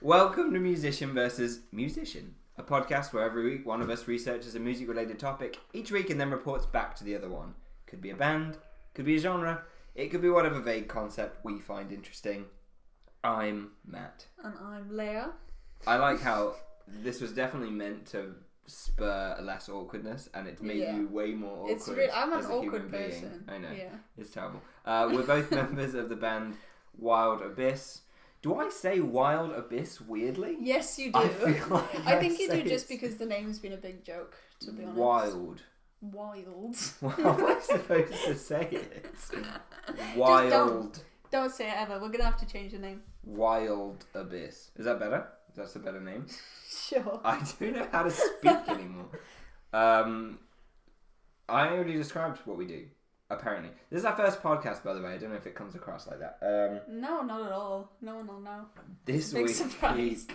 Welcome to Musician versus Musician, a podcast where every week one of us researches a music-related topic each week and then reports back to the other one. Could be a band, could be a genre, it could be whatever vague concept we find interesting. I'm Matt. And I'm Leia. I like how this was definitely meant to spur less awkwardness, and it's made you way more awkward. I'm an as a awkward human being. person. I know. Yeah. It's terrible. We're both members of the band Wild Abyss. Do I say Wild Abyss weirdly? Yes, you do. I feel like I think you do just because the name's been a big joke, to be honest. Wild. Well, How am I supposed to say it? Wild. Don't say it ever. We're going to have to change the name. Wild Abyss. Is that better? That's a better name? Sure. I don't know how to speak anymore. I already described what we do, apparently. This is our first podcast, by the way. I don't know if it comes across like that. No, not at all. No one will know. This Big week, surprise.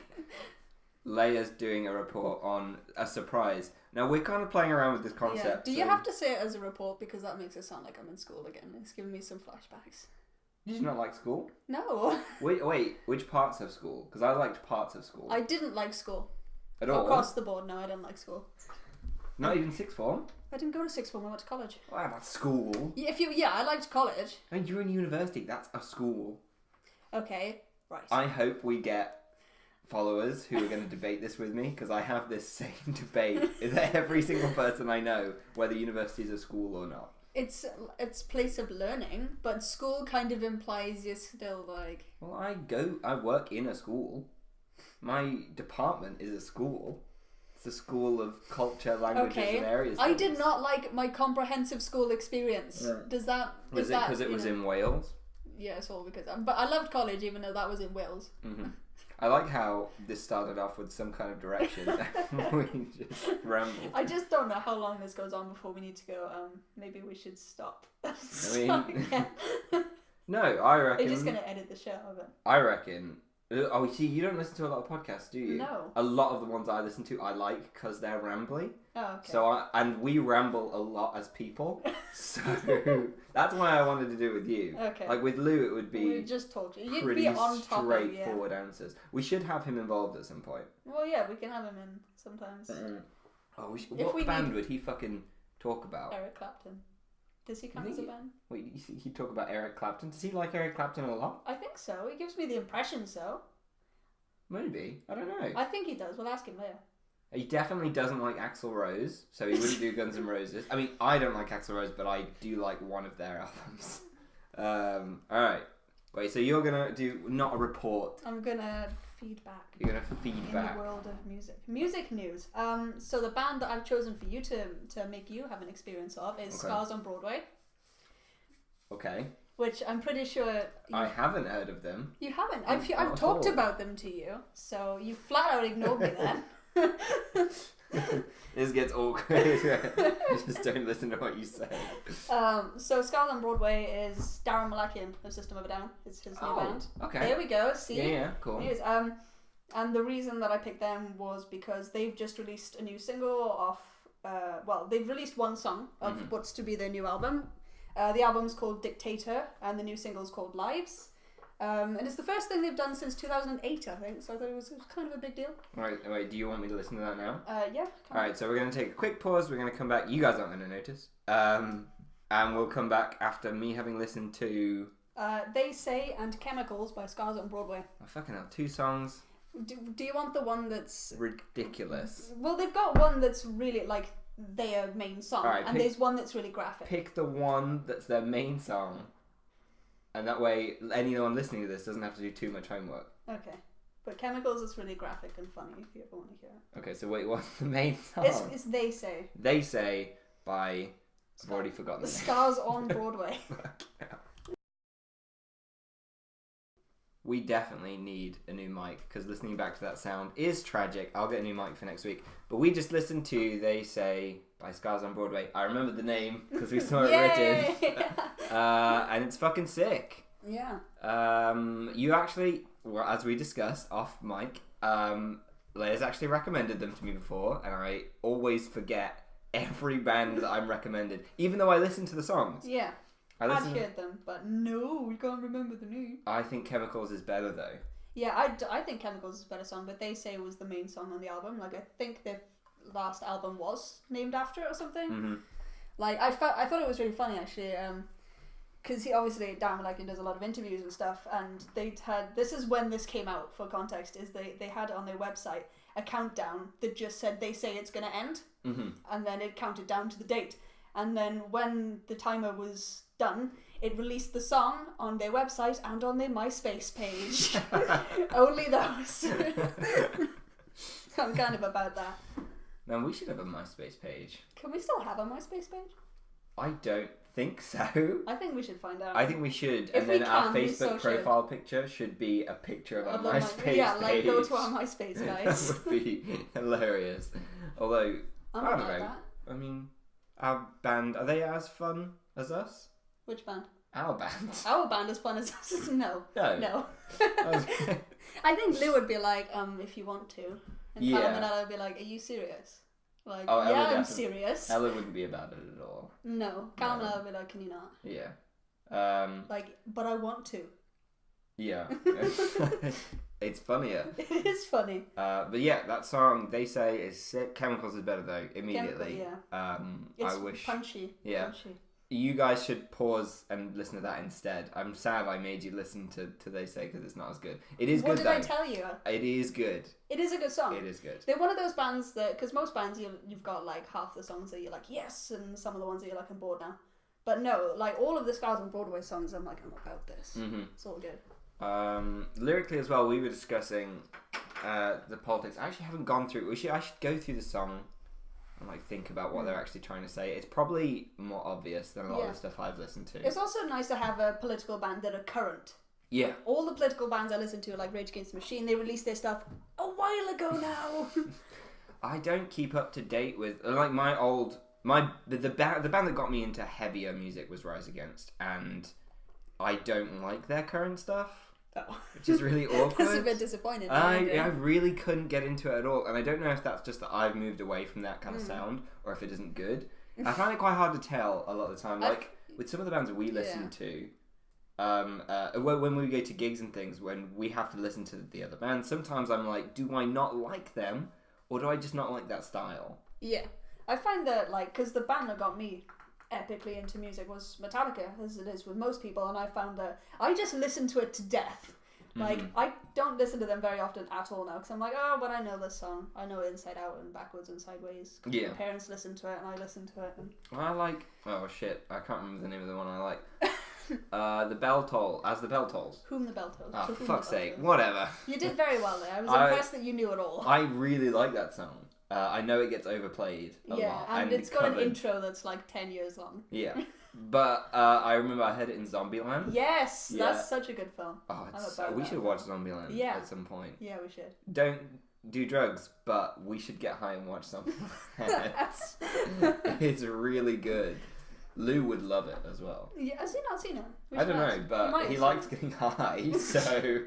Leia's doing a report on a surprise. Now, we're kind of playing around with this concept. Yeah. Do you have to say it as a report? Because that makes it sound like I'm in school again. It's giving me some flashbacks. Did you not like school? No. Wait, which parts of school? Because I liked parts of school. I didn't like school. At all? Across the board, no, I didn't like school. Not even sixth form? I didn't go to sixth form, I went to college. Wow, that's school. Yeah, I liked college. And you're in university, that's a school. Okay, right. I hope we get followers who are going to debate this with me, because I have this same debate with every single person I know, whether university is a school or not. It's place of learning, but school kind of implies you're still like... Well, I work in a school. My department is a school. It's a school of culture, languages, and areas. I did not like my comprehensive school experience. Yeah. Does that... Was it because it was in Wales? Yeah, it's all because... But I loved college, even though that was in Wales. Mm-hmm. I like how this started off with some kind of direction. We just rambled. I just don't know how long this goes on before we need to go. Maybe we should stop. I mean... No, I reckon... You're just going to edit the shit out of it. I reckon... Oh, see, you don't listen to a lot of podcasts, do you? No. A lot of the ones I listen to, I like because they're rambly. Oh, okay. So and we ramble a lot as people, so that's why I wanted to do it with you. Okay. Like with Lou, it would be We just talk to you. You'd pretty be on top straightforward answers. We should have him involved at some point. Well, yeah, we can have him in sometimes. Oh, what band would he fucking talk about? Eric Clapton. Does he count as a band? Wait, he'd talk about Eric Clapton? Does he like Eric Clapton a lot? I think so. He gives me the impression so. Maybe. I don't know. I think he does. We'll ask him later. He definitely doesn't like Axl Rose, so he wouldn't do Guns N' Roses. I mean, I don't like Axl Rose, but I do like one of their albums. Alright. Wait, so you're gonna do not a report. I'm gonna feedback. You're gonna feedback. In the world of music. Music news. So the band that I've chosen for you to make you have an experience of is Scars on Broadway. Okay. Which I'm pretty sure... I haven't heard of them. You haven't? I've talked about them to you, so you flat out ignored me then. This gets awkward. You just don't listen to what you say. So Scars on Broadway is Darren Malakian of System of a Down. It's his new band. Okay. There we go. See? Yeah, cool. It is. And the reason that I picked them was because they've just released a new single off... they've released one song of what's to be their new album. The album's called Dictator, and the new single's called Lives. And it's the first thing they've done since 2008, I think, so I thought it was kind of a big deal. Wait, do you want me to listen to that now? Yeah. Alright, so we're going to take a quick pause, we're going to come back, you guys aren't going to notice, and we'll come back after me having listened to... They Say and Chemicals by Scars on Broadway. Oh, fucking hell, 2 songs. Do you want the one that's... ridiculous? Well, they've got one that's really, like... their main song, there's one that's really graphic. Pick the one that's their main song, and that way anyone listening to this doesn't have to do too much homework. Okay, but Chemicals is really graphic and funny if you ever want to hear it. Okay, so wait, what's the main song? It's They Say. They Say by... I've already forgotten the name. Scars on Broadway. We definitely need a new mic, because listening back to that sound is tragic. I'll get a new mic for next week. But we just listened to They Say by Scars on Broadway. I remember the name, because we saw it written. And it's fucking sick. Yeah. You actually, well, as we discussed off mic, Leia's actually recommended them to me before, and I always forget every band that I'm recommended, even though I listen to the songs. Yeah. I'd heard them, but no, we can't remember the name. I think Chemicals is better though. Yeah, I think Chemicals is a better song, but they say it was the main song on the album. Like, I think their last album was named after it or something. Mm-hmm. Like, I thought it was really funny, actually, because he obviously, Dan Malakian does a lot of interviews and stuff, and this is when this came out, for context, is they had on their website a countdown that just said they say it's going to end, and then it counted down to the date. And then when the timer was done, it released the song on their website and on their MySpace page. Only those. So I'm kind of about that. Man, we should have a MySpace page. Can we still have a MySpace page? I don't think so. I think we should find out. I think we should. If and then we our can, we Facebook so profile picture should be a picture of our MySpace page. Yeah, like go to our MySpace, guys. That would be hilarious. Although, I don't know. That. I mean, our band, are they as fun as us? Which band? Our band. Our band as fun as us? No. No. I think Lou would be like, if you want to. And Yeah. Callum and Ella would be like, are you serious? Like, Oh, Ella yeah, I'm definitely. serious. Ella wouldn't be about it at all. No. Callum No. and Ella would be like, can you not? Yeah. Like, but I want to. Yeah. It's funnier. It is funny. But yeah, that song, they say, is sick. Chemicals is better though, immediately. Chemical, It's I wish punchy. Yeah. Punchy. you guys should pause and listen to that instead. I'm sad I made you listen to They Say because it's not as good. It is What good did though. I tell you? It is good. It is a good song. It is good. They're one of those bands that, because most bands you've got like half the songs that you're like yes, and some of the ones that you're like I'm bored now. But no, like all of the Scars on Broadway songs, I'm like I'm about this. Mm-hmm. It's all good. Lyrically as well, we were discussing the politics. I actually haven't gone through. I should go through the song and like think about what they're actually trying to say. It's probably more obvious than a lot of the stuff I've listened to. It's also nice to have a political band that are current. Yeah. All the political bands I listen to, like Rage Against the Machine, they released their stuff a while ago now. I don't keep up to date with like my old the band that got me into heavier music was Rise Against, and I don't like their current stuff. Oh. Which is really awkward. That's a bit disappointing. I really couldn't get into it at all, and I don't know if that's just that I've moved away from that kind of sound, or if it isn't good. I find it quite hard to tell a lot of the time. Like with some of the bands that we listen to, when we go to gigs and things, when we have to listen to the other bands, sometimes I'm like, do I not like them, or do I just not like that style? Yeah, I find that like because the band that got me epically into music was Metallica, as it is with most people, and I found that I just listened to it to death. Like I don't listen to them very often at all now because I'm like, oh, but I know this song, I know it inside out and backwards and sideways. Yeah. My parents listen to it and I listen to it. And... I like. Oh shit! I can't remember the name of the one I like. The Bell Toll, As the Bell Tolls. Whom the Bell Tolls. Oh, So for Whom fuck's the Bell sake! Tolls. Whatever. You did very well there. I was impressed that you knew it all. I really like that song. I know it gets overplayed a lot. And it's got an covered. intro that's like 10 years long. Yeah. But I remember I heard it in Zombieland. Yes, Yeah. that's such a good film. Oh, I'm it's about we that. should watch Zombieland Yeah. at some point. Yeah, we should. Don't do drugs, but we should get high and watch Zombieland. It's really good. Lou would love it as well. Yeah, has he not seen it? I don't know, but he likes getting high, so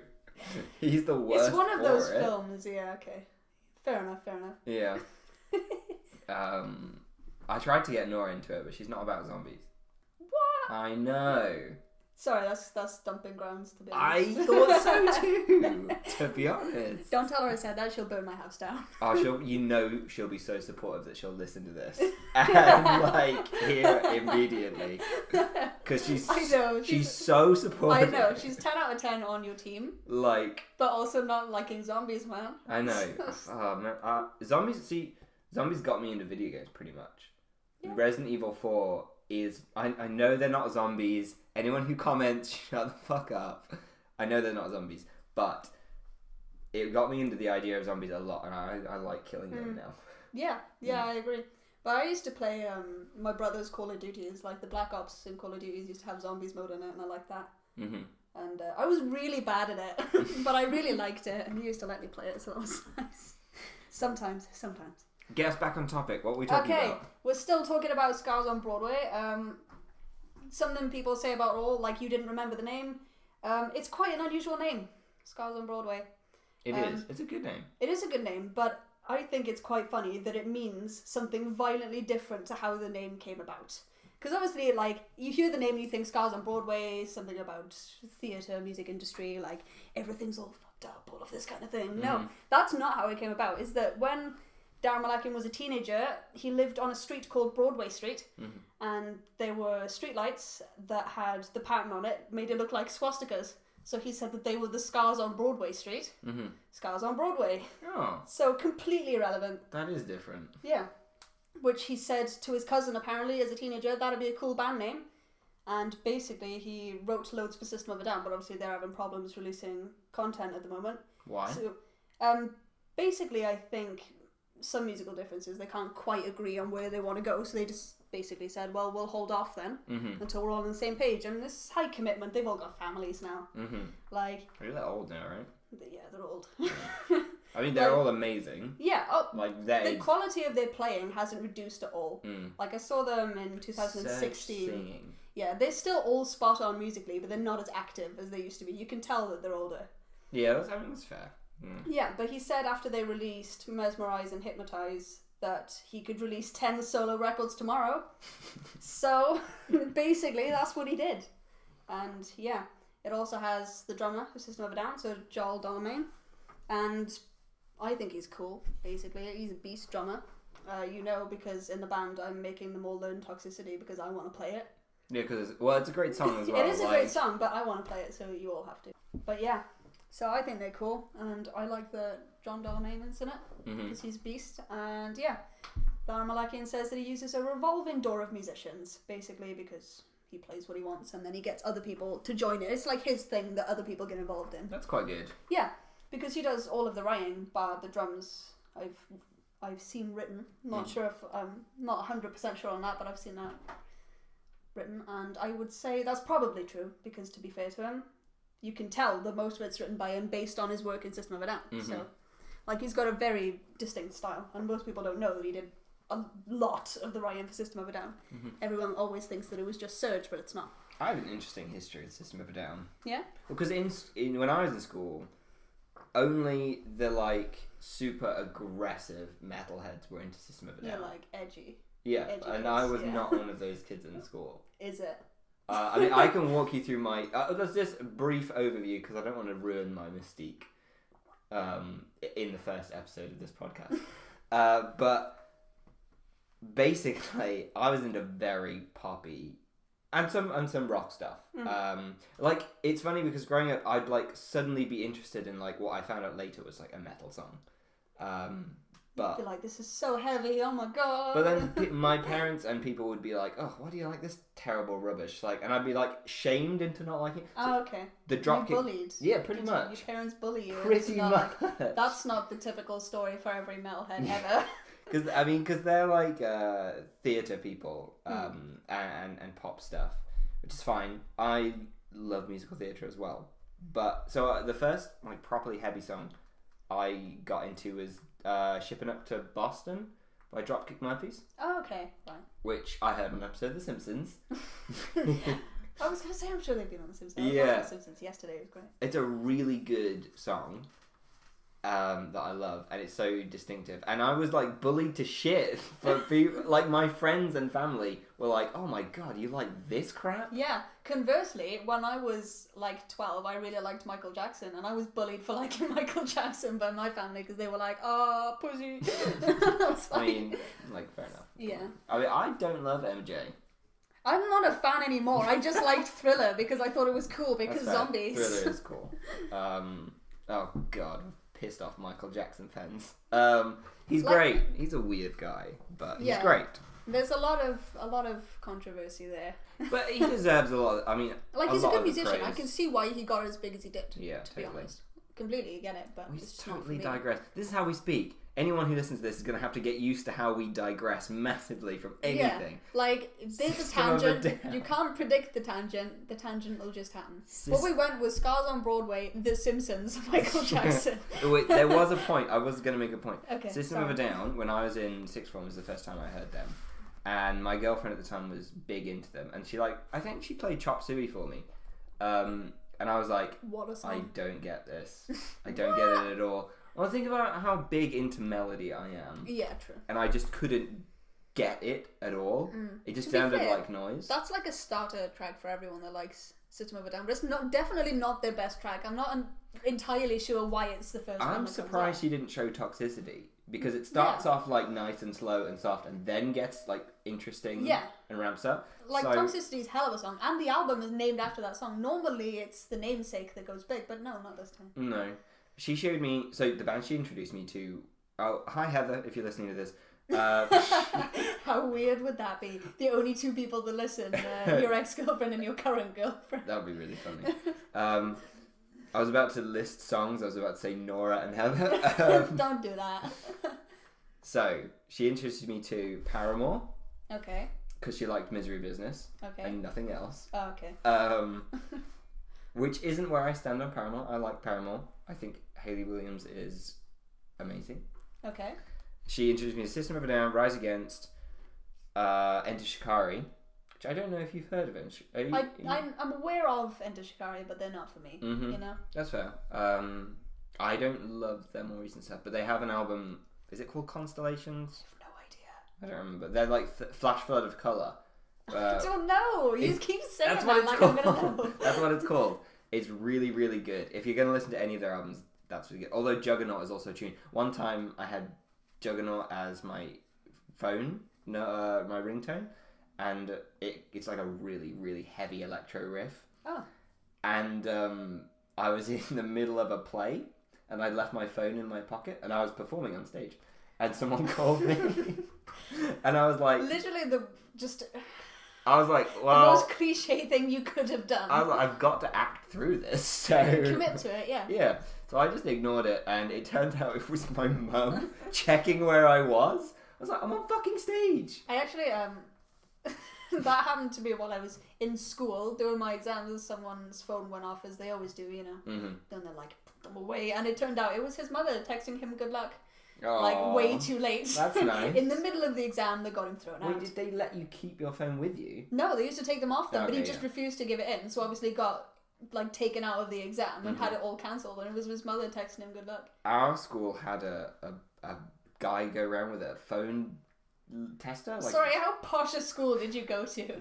he's the worst. It's one of for those it. films, yeah, okay. Fair enough. Yeah. I tried to get Nora into it, but she's not about zombies. What? I know. Sorry, that's dumping grounds to be I honest. thought so too. To be honest. Don't tell her I said that, she'll burn my house down. Oh, she'll be so supportive that she'll listen to this and like hear it immediately because she's so supportive. I know, she's 10 out of 10 on your team, Like, but also not liking zombies, man. I know. Oh man, zombies got me into video games pretty much. Yeah. Resident Evil 4 is. I know they're not zombies. Anyone who comments, shut the fuck up. I know they're not zombies, but it got me into the idea of zombies a lot, and I like killing them now. Yeah, I agree. But I used to play my brother's Call of Duties, like the Black Ops in Call of Duties used to have zombies mode in it, and I liked that. Mm-hmm. And I was really bad at it, but I really liked it, and he used to let me play it, so it was nice. Sometimes. Get us back on topic. What were we talking Okay, about? we're still talking about Scars on Broadway. Something people say about all, like you didn't remember the name. It's quite an unusual name, Scars on Broadway. It is. It's a good name. It is a good name, but I think it's quite funny that it means something violently different to how the name came about. Because obviously, like, you hear the name and you think Scars on Broadway, something about theatre, music industry, like, everything's all fucked stop all of this kind of thing. No, that's not how it came about. Is that when Darren Malakian was a teenager, he lived on a street called Broadway Street, and there were streetlights that had the pattern on it, made it look like swastikas. So he said that they were the scars on Broadway Street. Scars on Broadway. Oh. So completely irrelevant. That is different. Yeah. Which he said to his cousin, apparently, as a teenager, that'd be a cool band name. And basically, he wrote loads for System of a Down, but obviously they're having problems releasing content at the moment. Why? So, basically, I think some musical differences, they can't quite agree on where they want to go, so they just basically said, well, we'll hold off then until we're all on the same page. And this high commitment, they've all got families now. Like, they're old now, right? Yeah, they're old. I mean, they're all amazing. Yeah, like the quality of their playing hasn't reduced at all. Like, I saw them in 2016. Singing. Yeah, they're still all spot on musically, but they're not as active as they used to be. You can tell that they're older. Yeah, that's fair. Yeah, but he said after they released Mesmerize and Hypnotize that he could release 10 solo records tomorrow. So, basically, that's what he did. And, yeah, it also has the drummer for System of a Down, so Joel Dolmain. And I think he's cool, basically. He's a beast drummer. Because in the band I'm making them all learn Toxicity because I want to play it. Yeah, because it's a great song as well. It is a great song, but I want to play it, so you all have to. But yeah, so I think they're cool, and I like that John Dolmain's in it because he's a beast. And yeah, Darren Malakian says that he uses a revolving door of musicians, basically because he plays what he wants, and then he gets other people to join it. It's like his thing that other people get involved in. That's quite good. Yeah, because he does all of the writing, bar the drums. I've seen written. Not sure if I'm not 100% sure on that, but I've seen that written, and I would say that's probably true because, to be fair to him, you can tell that most of it's written by him based on his work in System of a Down. So, like, he's got a very distinct style, and most people don't know that he did a lot of the writing for System of a Down. Everyone always thinks that it was just Surge, but it's not. I have an interesting history with System of a Down. Yeah? Because when I was in school, only the, like, super aggressive metalheads were into System of a Down. Yeah, like, edgy. Yeah, edgy and kids, I was not one of those kids in school. Is it? I mean, I can walk you through my... there's just a brief overview, because I don't want to ruin my mystique in the first episode of this podcast. But basically, I was into very poppy... And some rock stuff. Like, it's funny, because growing up, I'd, like, suddenly be interested in, like, what I found out later was, like, a metal song. But you're like, this is so heavy, oh my god. But then my parents and people would be like, oh, why do you like this terrible rubbish? Like, and I'd be like shamed into not liking it. So okay. The dropkick. Bullied. Yeah, pretty much. Your parents bully you. Pretty much. Like, that's not the typical story for every metalhead ever. Because they're like theatre people and pop stuff, which is fine. I love musical theatre as well. But so the first like properly heavy song I got into was Shipping Up to Boston by Dropkick Murphys. Oh, okay, fine. Which I heard on an episode of The Simpsons. I was going to say, I'm sure they've been on The Simpsons. Yeah. I watched The Simpsons yesterday, it was great. It's a really good song that I love, and it's so distinctive. And I was like bullied to shit for people, like my friends and family were like, "Oh my god, you like this crap?" Yeah. Conversely, when I was like 12, I really liked Michael Jackson, and I was bullied for liking Michael Jackson by my family because they were like, "Oh, pussy." I mean, like fair enough. Yeah. I mean, I don't love MJ. I'm not a fan anymore. I just liked Thriller because I thought it was cool because zombies. Thriller is cool. Oh god. Pissed off Michael Jackson fans. He's like, great. He's a weird guy, but he's great. There's a lot of controversy there. But he deserves a lot. I mean, like he's a good musician. I can see why he got as big as he did. Yeah, to be honest, completely get it. But we totally digress. This is how we speak. Anyone who listens to this is going to have to get used to how we digress massively from anything. Yeah, like there's a tangent. You can't predict the tangent. The tangent will just happen. What we went was Scars on Broadway, The Simpsons, Michael Jackson. Wait, there was a point. I was going to make a point. Okay. System of a Down, when I was in sixth form, was the first time I heard them. And my girlfriend at the time was big into them. And I think she played Chop Suey for me. And I was like, what a song. I don't get this. I don't get it at all. Well, think about how big into melody I am. Yeah, true. And I just couldn't get it at all. It just sounded like noise. That's like a starter track for everyone that likes System of a Down. But it's definitely not their best track. I'm not entirely sure why it's the first one. I'm surprised she didn't show Toxicity, because it starts off like nice and slow and soft and then gets like interesting and ramps up. Like Toxicity's hell of a song, and the album is named after that song. Normally it's the namesake that goes big, but no, not this time. No. She showed me, so the band she introduced me to, oh, hi Heather, if you're listening to this. How weird would that be? The only two people that listen, your ex-girlfriend and your current girlfriend. That would be really funny. I was about to list songs. I was about to say Nora and Heather. Don't do that. So, she introduced me to Paramore. Okay. Because she liked Misery Business. Okay. And nothing else. Oh, okay. Which isn't where I stand on Paramore. I like Paramore. I think Hayley Williams is amazing. Okay. She introduced me to System of a Down, Rise Against, Enter Shikari, which I don't know if you've heard of it. I'm aware of Enter Shikari, but they're not for me. Mm-hmm. You know. That's fair. I don't love their more recent stuff, but they have an album. Is it called Constellations? I have no idea. I don't remember. They're like Flash Flood of Colour. I don't know. You just keep saying that's that what it's like called. I'm gonna know. That's what it's called. It's really, really good. If you're going to listen to any of their albums, that's really good. Although Juggernaut is also a tune. One time I had Juggernaut as my phone, my ringtone, and it's like a really, really heavy electro riff. Oh. And I was in the middle of a play, and I left my phone in my pocket, and I was performing on stage, and someone called me, and I was like, literally I was like, the well, most cliche thing you could have done. I was like, I've got to act through this, so commit to it, yeah. Yeah. So I just ignored it, and it turned out it was my mum checking where I was. I was like, I'm on fucking stage. I actually that happened to me while I was in school doing my exams. Someone's phone went off, as they always do, you know. Mm-hmm. Then they're like, put them away, and it turned out it was his mother texting him good luck. Aww, like way too late. That's nice. In the middle of the exam, they got him thrown out. Wait, did they let you keep your phone with you? No, they used to take them off them, but he Okay, just refused to give it in. So obviously got like taken out of the exam and had it all cancelled. And it was his mother texting him good luck. Our school had a guy go around with a phone tester. Like, sorry, how posh a school did you go to?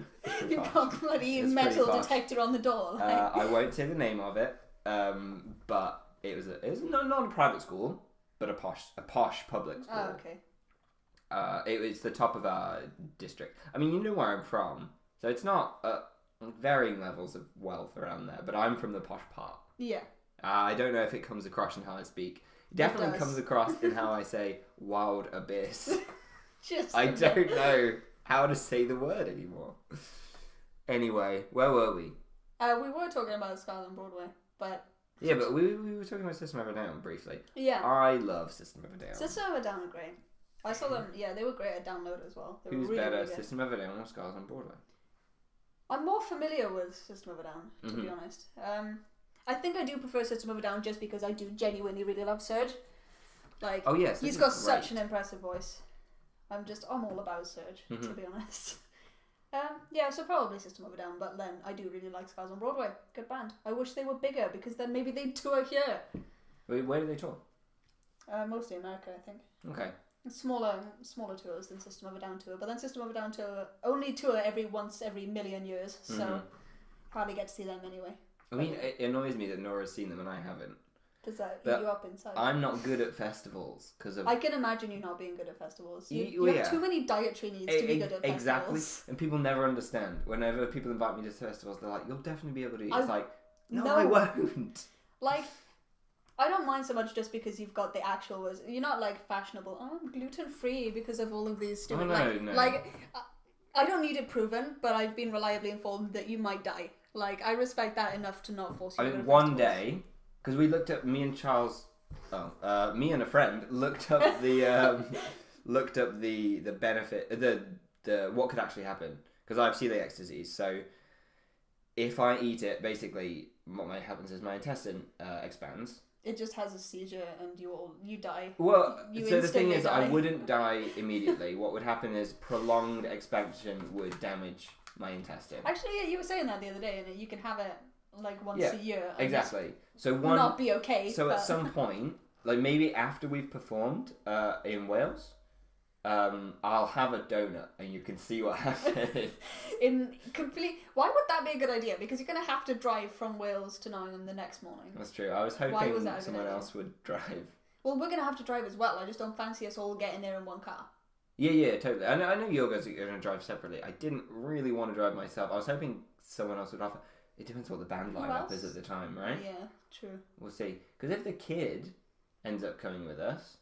You got bloody It's metal pretty posh. detector on the door. Like. I won't say the name of it, but it was not a private school, but a posh public school. Oh, okay. It was the top of our district. I mean, you know where I'm from, so it's not varying levels of wealth around there, but I'm from the posh part. Yeah. I don't know if it comes across in how I speak. It definitely does. comes across in how I say wild abyss. Just I don't know how to say the word anymore. Anyway, where were we? We were talking about Scars on Broadway, but... Yeah, but we were talking about System of a Down briefly. Yeah. I love System of a Down. System of a Down are great. I saw them, yeah, they were great at Download as well. They Who's were really, better, really good. System of a Down or Scars on Broadway? I'm more familiar with System of a Down, to be honest. I think I do prefer System of a Down just because I do genuinely really love Serge. Like, oh yes, he's got such an impressive voice. I'm all about Serge, to be honest. Yeah, so probably System of a Down, but then I do really like Scars on Broadway. Good band. I wish they were bigger because then maybe they'd tour here. Wait, where do they tour? Mostly America, I think. Okay. Smaller tours than System of a Down tour, but then System of a Down tour only tour every million years, so hardly get to see them anyway. I mean, it annoys me that Nora's seen them and I haven't. Does that eat you up inside? I'm not good at festivals because of... I can imagine you not being good at festivals. You yeah. have too many dietary needs to be good at festivals. Exactly, and people never understand. Whenever people invite me to festivals, they're like, you'll definitely be able to eat. It's like, no, I won't. Like, I don't mind so much just because you've got the actual words. You're not like fashionable. Oh, I'm gluten free because of all of these stupid. No. Like, I don't need it proven, but I've been reliably informed that you might die. Like, I respect that enough to not force you. I to mean, go to one festivals. day, because we looked up, me and Charles, me and a friend looked up the the benefit, the what could actually happen, because I have celiac disease. So if I eat it, basically what happens is my intestine expands. It just has a seizure and you die. Well, you so the thing is, die. I wouldn't die immediately. What would happen is prolonged expansion would damage my intestine. Actually, yeah, you were saying that the other day, and you can have it like once a year. And Exactly. So not be okay. So at some point, like maybe after we've performed in Wales, I'll have a donut and you can see what happens. Why would that be a good idea? Because you're going to have to drive from Wales to Nottingham the next morning. That's true. I was hoping someone else would drive. Well, we're going to have to drive as well. I just don't fancy us all getting there in one car. Yeah, totally. I know you guys are going to drive separately. I didn't really want to drive myself. I was hoping someone else would offer. It depends what the band lineup is at the time, right? Yeah, true. We'll see. Because if the kid ends up coming with us,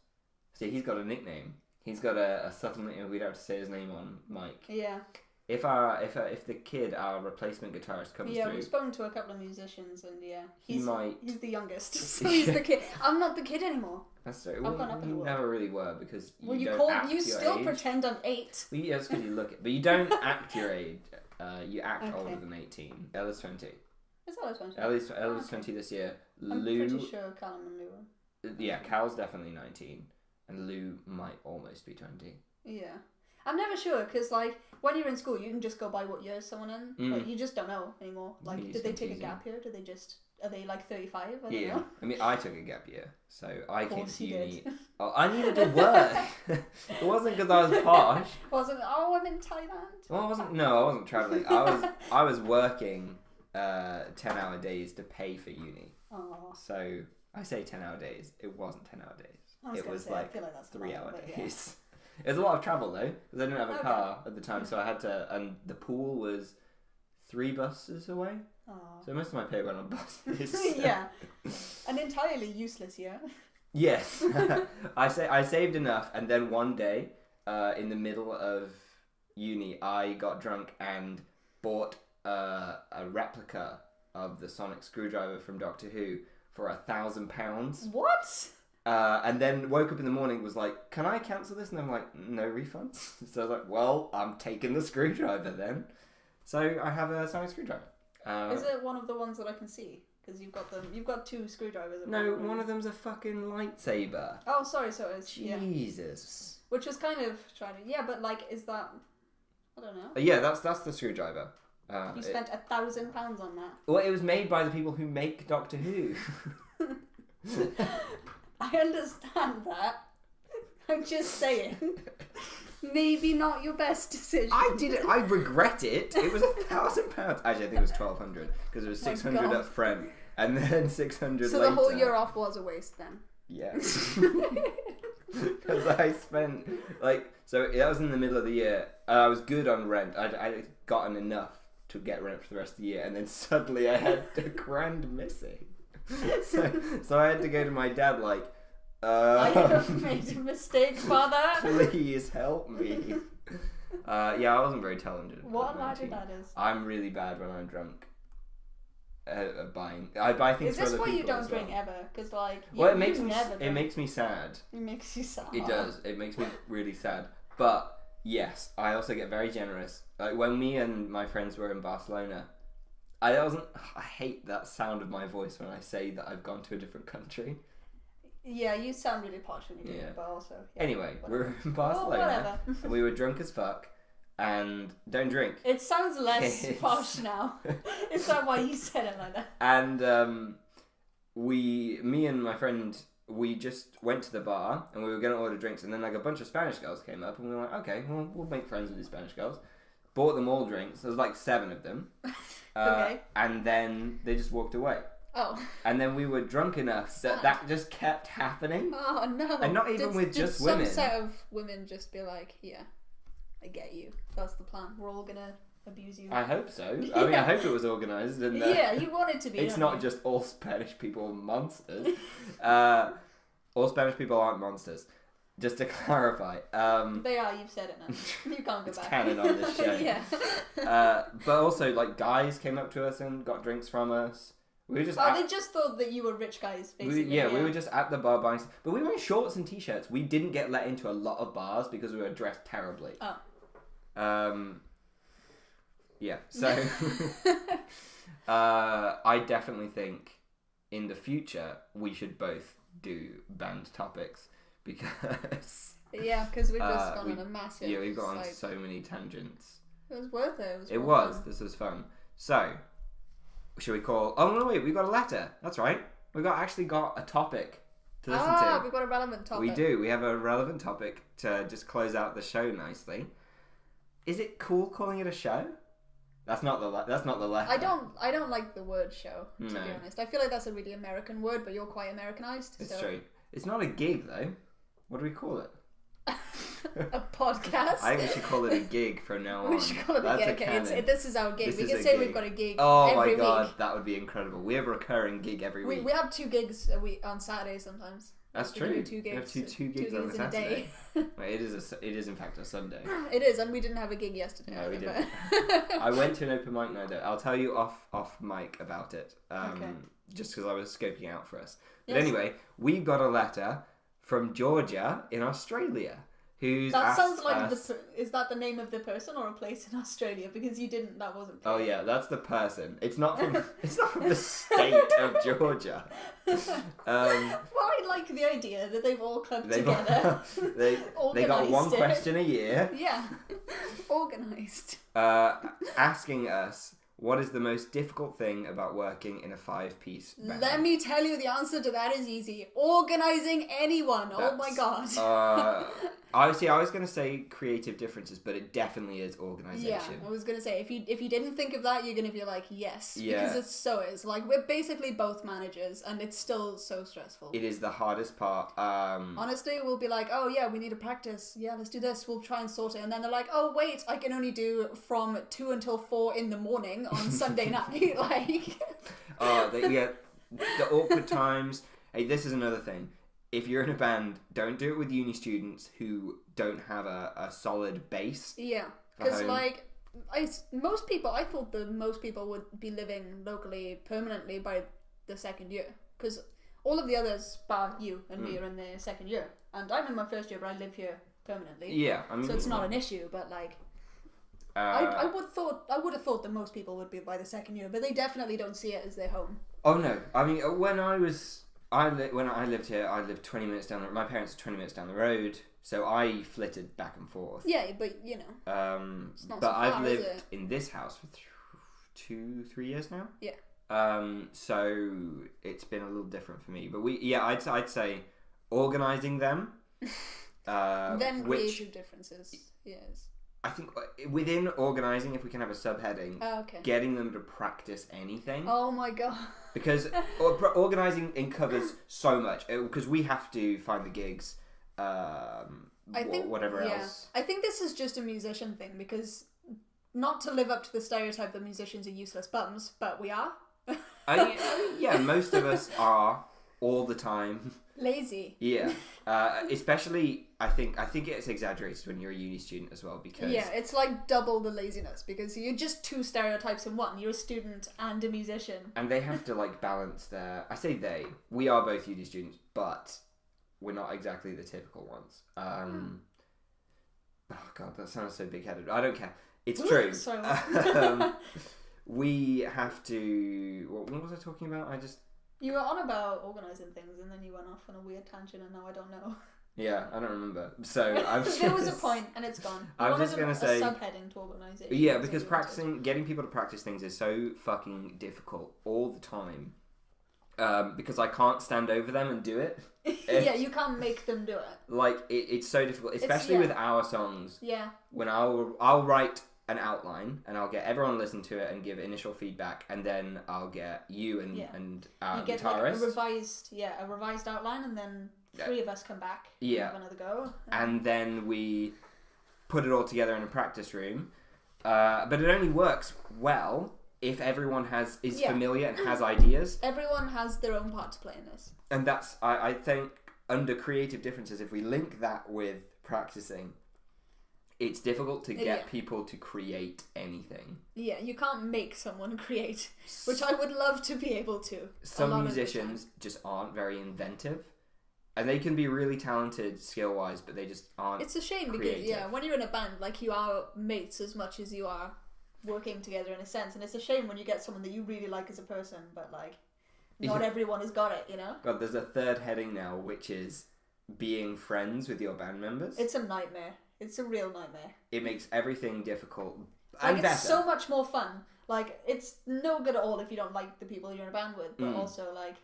see, he's got a nickname. He's got a subtle nickname. We'd have to say his name on mic. Yeah. If the kid, our replacement guitarist, comes through... Yeah, we've spoken to a couple of musicians and he's the youngest, so Yeah. he's the kid. I'm not the kid anymore. That's true. I've gone up in the world. You never really were because you you still age. pretend I'm 8. Well, yeah, that's because you look it. But you don't act your age. You act older than 18. Ella's 20. Is Ella's 20? Ella's 20 this year. I'm pretty sure Callum and Lou are. Yeah, Cal's definitely 19. And Lou might almost be 20. Yeah. I'm never sure, because, like, when you're in school, you can just go by what year someone in, but you just don't know anymore. Like, did they take a gap year? Are they, like, 35? I don't know. I mean, I took a gap year, so I came to uni. Did. Oh, I needed to work. It wasn't because I was posh. I'm in Thailand. Well, I wasn't travelling. I was working 10-hour days to pay for uni. Oh. So, I say 10-hour days. It wasn't 10-hour days. It was like that's 3-hour days. Yeah. It was a lot of travel though, because I didn't have a car at the time, so I had to, and the pool was 3 buses away. Oh. So most of my pay went on buses. Yeah. An entirely useless year. Yes. I saved enough, and then one day, in the middle of uni, I got drunk and bought a replica of the sonic screwdriver from Doctor Who for £1,000. What? And then woke up in the morning, was like, can I cancel this? And I'm like, no refunds. So I was like, well, I'm taking the screwdriver then. So I have a sonic screwdriver. Is it one of the ones that I can see? Because you've got 2 screwdrivers. No, one of them's a fucking lightsaber. Oh, sorry, so it's... Jesus. Yeah. Which was kind of trying to... Yeah, but, like, is that... I don't know. Yeah, that's the screwdriver. You spent £1,000 on that. Well, it was made by the people who make Doctor Who. I understand that. I'm just saying. Maybe not your best decision. I did it. I regret it. It was £1,000. Actually, I think it was 1,200 because it was 600 up front and then 600 so later. The whole year off was a waste then. Yes. Because I spent that was in the middle of the year. I was good on rent. I'd gotten enough to get rent for the rest of the year, and then suddenly I had £1,000 missing. So I had to go to my dad like, I have made a mistake, father. Please help me. Yeah, I wasn't very talented. What a lad your dad is. I'm really bad when I'm drunk. Buying. I buy things for other people. Is this why you don't drink ever? Because it makes me sad. It makes you sad. It does. It makes me really sad. But yes, I also get very generous. Like when me and my friends were in Barcelona, I hate that sound of my voice when I say that I've gone to a different country. Yeah, you sound really posh when you do it, but also... Yeah, anyway, we were in Barcelona, and we were drunk as fuck, and don't drink. It sounds less posh now. Is that why you said it like that? And me and my friend, we just went to the bar, and we were going to order drinks, and then like a bunch of Spanish girls came up, and we were like, okay, well, we'll make friends with these Spanish girls. Bought them all drinks. There was like 7 of them. Okay. And then they just walked away. Oh. And then we were drunk enough that just kept happening. Oh no. And not even with just women. Some set of women just be like, yeah, I get you. That's the plan. We're all gonna abuse you. I hope so. I mean, I hope it was organised. And yeah, you want it to be. It's not just all Spanish people monsters. All Spanish people aren't monsters. Just to clarify. They are, you've said it now. You can't go back. Canon on this show. Yeah. But also, like, guys came up to us and got drinks from us. We were just they just thought that you were rich guys, basically. We were just at the bar buying stuff. But we were in shorts and t-shirts. We didn't get let into a lot of bars because we were dressed terribly. Oh. Yeah, so... I definitely think in the future we should both do band topics because... Yeah, because we've just gone on a massive... Yeah, we've gone on so many tangents. It was worth it. It was. This was fun. So... Should we call... Oh, no, wait. We got a letter. That's right. We actually got a topic to listen to. We've got a relevant topic. We do. We have a relevant topic to just close out the show nicely. Is it cool calling it a show? That's not the letter. I don't like the word show, to be honest. I feel like that's a really American word, but you're quite Americanized. It's true. It's not a gig though. What do we call it? A podcast. I think we should call it a gig from now on. We should call it a gig. Okay, this is our gig. We can say we've got a gig. Oh every my god, week. that would be incredible. We have a recurring gig every week. We have 2 gigs a week on Saturdays sometimes. That's true. We have two gigs on a Saturday. Wait, it is in fact a Sunday. It is, and we didn't have a gig yesterday. No, we didn't. I went to an open mic night though. I'll tell you off mic about it. Just because I was scoping out for us. But anyway, we got a letter from Georgia in Australia. That sounds like is that the name of the person or a place in Australia? Because that wasn't clear. Oh yeah, that's the person. It's not from the state of Georgia. Well, I like the idea that they've all clubbed together. They got one question a year. Yeah, organised. Asking us, what is the most difficult thing about working in a 5-piece band? Let me tell you, the answer to that is easy. Organising anyone. Oh my god. I was going to say creative differences, but it definitely is organisation. Yeah, I was going to say, if you didn't think of that, you're going to be like, yes. Yeah. Because it so is. Like, we're basically both managers, and it's still so stressful. It is the hardest part. Honestly, we'll be like, oh yeah, we need to practice. Yeah, let's do this. We'll try and sort it. And then they're like, oh wait, I can only do from 2 until 4 in the morning on Sunday night. Like... the awkward times. Hey, this is another thing. If you're in a band, don't do it with uni students who don't have a solid base. Yeah, because like I thought that most people would be living locally permanently by the second year, because all of the others, bar you and me, are in their second year, and I'm in my first year, but I live here permanently. Yeah, I mean, so it's not an issue. But like, I would have thought that most people would be by the second year, but they definitely don't see it as their home. Oh no, I mean when I lived here, I lived 20 minutes down the road. My parents were 20 minutes down the road, so I flitted back and forth. Yeah, but you know. It's not but so far, I've lived in this house for 2-3 years now. Yeah. So it's been a little different for me. But I'd say organising them. Then creative differences. Yes. I think within organising, if we can have a subheading, getting them to practice anything. Oh my god. Because organising covers so much. Because we have to find the gigs, whatever else. I think this is just a musician thing, because not to live up to the stereotype that musicians are useless bums, but we are. Yeah, most of us are all the time. Lazy. Yeah. Especially, I think it's exaggerated when you're a uni student as well, because... Yeah, it's like double the laziness, because you're just 2 stereotypes in one. You're a student and a musician. And they have to, like, balance their... I say they. We are both uni students, but we're not exactly the typical ones. Oh, God, that sounds so big-headed. I don't care. It's true. Sorry. We have to... What was I talking about? You were on about organising things, and then you went off on a weird tangent, and now I don't know. Yeah, I don't remember. So there was a point, and it's gone. I'm just gonna say a subheading to organisation. Yeah, because getting people to practice things is so fucking difficult all the time. Because I can't stand over them and do it. Yeah, you can't make them do it. Like it's so difficult, especially with our songs. Yeah. When I'll write an outline, and I'll get everyone to listen to it and give initial feedback, and then I'll get you and our you get guitarist. Like a revised outline, and then 3 of us come back and have another go. And then we put it all together in a practice room. But it only works well if everyone is familiar and has ideas. Everyone has their own part to play in this. And that's, I think, under creative differences, if we link that with practicing, it's difficult to get people to create anything. Yeah, you can't make someone create, which I would love to be able to. Some musicians just aren't very inventive. And they can be really talented skill-wise, but they just aren't. It's a shame creative. Because, when you're in a band, like, you are mates as much as you are working together in a sense. And it's a shame when you get someone that you really like as a person, but, like, not everyone has got it, you know? God, there's a third heading now, which is being friends with your band members. It's a nightmare. It's a real nightmare. It makes everything difficult. And like, it's so much more fun. Like, it's no good at all if you don't like the people you're in a band with, but also, like,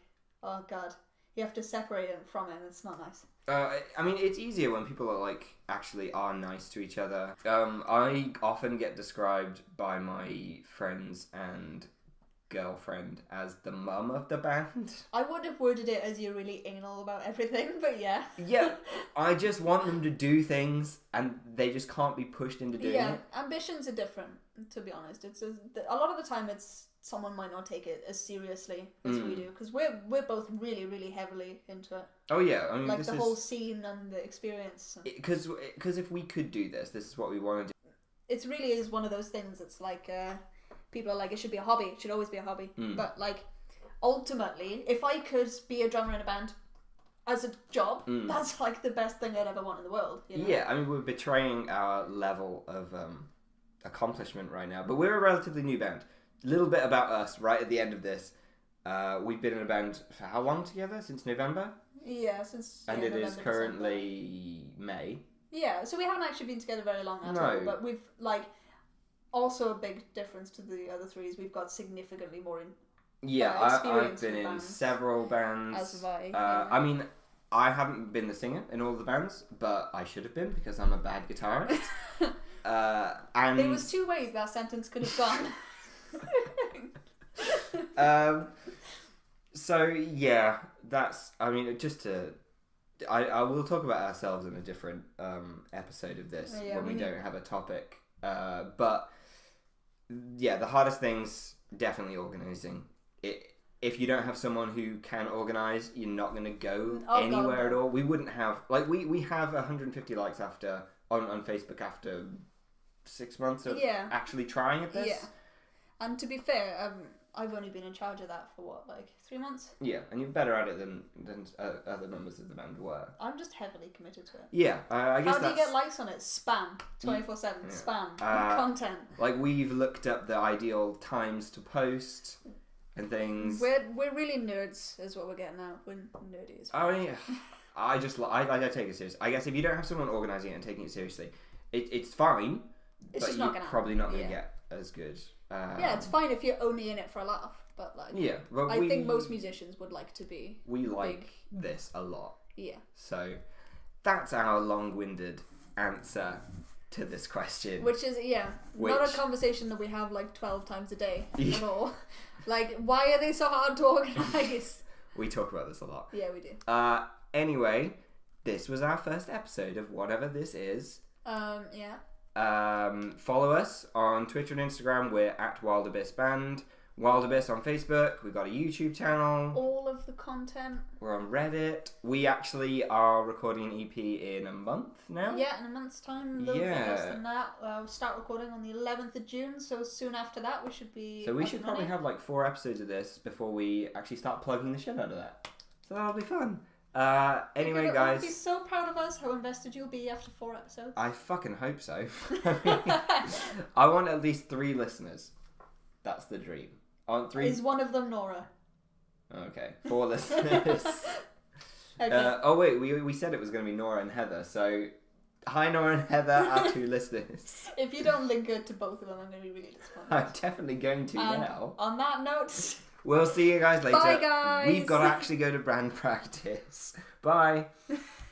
oh god. you have to separate it from it, and it's not nice. I mean, it's easier when people are like actually are nice to each other. I often get described by my friends and girlfriend as the mum of the band. I would have worded it as you're really anal about everything, but yeah. Yeah, I just want them to do things, and they just can't be pushed into doing it. Ambitions are different, to be honest. It's a lot of the time it's someone might not take it as seriously as we do, because we're both really, really heavily into it. Oh yeah, I mean, like the whole scene and the experience. Because if we could do this is what we want to do. It really is one of those things. It's like people are like, it should be a hobby. It should always be a hobby. But like, ultimately, if I could be a drummer in a band as a job, that's like the best thing I'd ever want in the world. You know? Yeah, I mean, we're betraying our level of accomplishment right now, but we're a relatively new band. Little bit about us right at the end of this. We've been in a band for how long together? Since November? Yeah, since... And yeah, it November, is currently May. Yeah, so we haven't actually been together very long at all, but we've, like, also a big difference to the other three is we've got significantly more I've been in several bands. As have I. I mean, I haven't been the singer in all the bands, but I should have been because I'm a bad guitarist. And there was 2 ways that sentence could have gone. So yeah, that's. I mean, just to. I will talk about ourselves in a different episode of this when we don't have a topic. But yeah, the hardest thing's definitely organising. If you don't have someone who can organise, you're not going to go anywhere at all. We wouldn't have we have 150 likes on Facebook after 6 months of actually trying at this. Yeah, and to be fair, I've only been in charge of that for 3 months? Yeah, and you're better at it than other members of the band were. I'm just heavily committed to it. Yeah, I guess. How do you get likes on it? Spam 24/7. Spam content. Like we've looked up the ideal times to post and things. We're really nerds, is what we're getting at. We're nerdy as well. I mean, I take it seriously. I guess if you don't have someone organising it and taking it seriously, it's fine. It's but just you're probably not going to get as good. Yeah, it's fine if you're only in it for a laugh, but like, I think most musicians would like to be. We like this a lot. Yeah. So that's our long-winded answer to this question. Which is not a conversation that we have like 12 times a day at all. Like, why are they so hard to organise? We talk about this a lot. Yeah, we do. Anyway, this was our first episode of whatever this is. Yeah. Follow us on Twitter and Instagram. We're at Wild Abyss Band. Wild Abyss on Facebook. We've got a YouTube channel. All of the content. We're on Reddit. We actually are recording an EP in a month now. Yeah, in a month's time. A little bit less than that. We'll start recording on the 11th of June, so soon after that we should be. So we should probably have like 4 episodes of this before we actually start plugging the shit out of that. So that'll be fun. Anyway, guys. You'll be so proud of us how invested you'll be after 4 episodes. I fucking hope so. I want at least 3 listeners. That's the dream. Is one of them Nora? Okay, 4 listeners. Okay. Oh wait, we said it was going to be Nora and Heather, so hi Nora and Heather, our 2 listeners. If you don't link it to both of them, I'm going to be really disappointed. I'm definitely going to now. On that note... We'll see you guys later. Bye, guys. We've got to actually go to band practice. Bye.